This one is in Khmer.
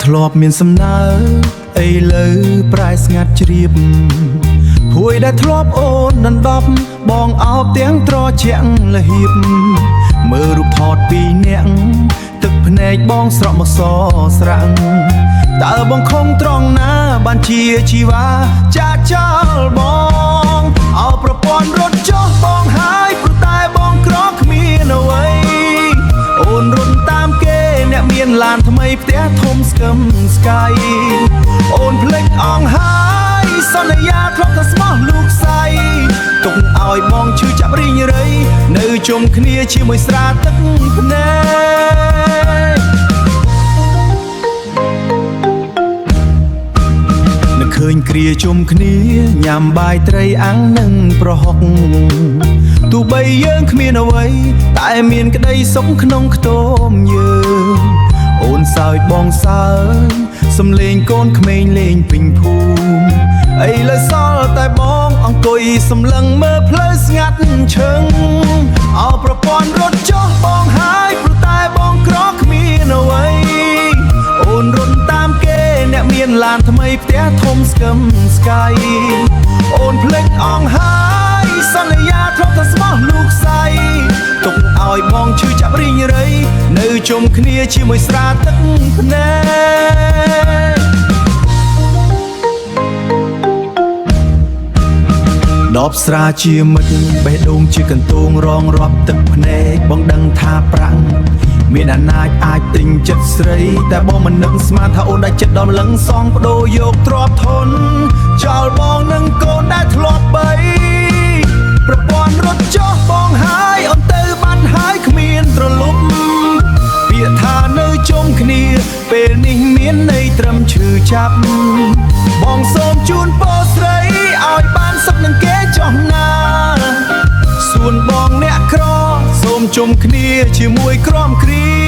ធ្លាប់មានសំណើអីលើប្រែស្ងាត់ជ្រាបភួយដែលធ្លាប់អូនដណ្ដប់បងអោបទាំងត្រជាក់លហៀបមើលរូបថតពីអ្នកទឹកភ្នែកបងស្រក់មកសស្រាំងតើបងខំត្រង់ណាបានជាជីវ៉ាចាចោលបងអោប្រព័ន្ធរត់ចុះបងហើយព្រោះតែបងក្រគ្មានអ្វីអូនរុនតាមគេអ្នកមានឡានថ្មីផ្ទះធំស្កឹមស្កាយអូនភ្លេចអងហើយសន្យាធ្លាប់ថាស្មោះលោកស្រីទុកឲ្យបងឈឺចាប់រីងរៃនៅជុំគ្នាជាមួយស្រាទឹកភ្នែកនឹកឃើញគ្រាជុំគ្នាញ៉ាំបាយត្រីអាំងនិងប្រហុកទោះបីយើងគ្មានអ្វីតែមានក្តីសុខក្នុងខ្ទមយើងអូនសើចបងសើចសំលេងកូនក្មេងលេងពេញភូមិអីលើសល់តែបងអង្គុយសម្លឹងមើលផ្លូវស្ងាត់ឈឹងអោប្រព័ន្ធរត់ចុះបងហើយព្រោះតែបងក្រគ្មានអ្វីអូនរុនតាមគេអ្នកមានឡានថ្មីផ្ទះធំស្កឹមស្កាយអូនភ្លេចអងហើយសន្យាធ្លាប់ថាស្មោះលោកស្រីទុកឲ្យបងឈឺចាប់រីងរៃនៅជុំគ្នាជាមួយស្រាទឹកភ្នែកដបស្រាជាមិត្តបេះដូងជាកន្ទងរងរាប់ទឹកភ្នែកបងដឹងថាប្រាំងមានអំណាចអាចទិញចិត្តស្រីតែបងមិននឹកស្មានថាអូនដែលចិត្តដល់ម្លឹងសងបដូរយកទ្រព្យធនចោលបងនឹងកូនដែលធ្លាប់បីប្រព័ន្ធរត់ចុះបងហើយអូនទៅបានហើយគ្មានត្រលប់ពាក្យថានៅជុំគ្នាពេលនេះមានន័យត្រឹមឈឺចាប់បងសូមជូនពរស្រីឲ្យបានសុខនឹងគេចុះណាសួនបងអ្នកក្រសូមជុំគ្នាជាមួយក្រមគ្រា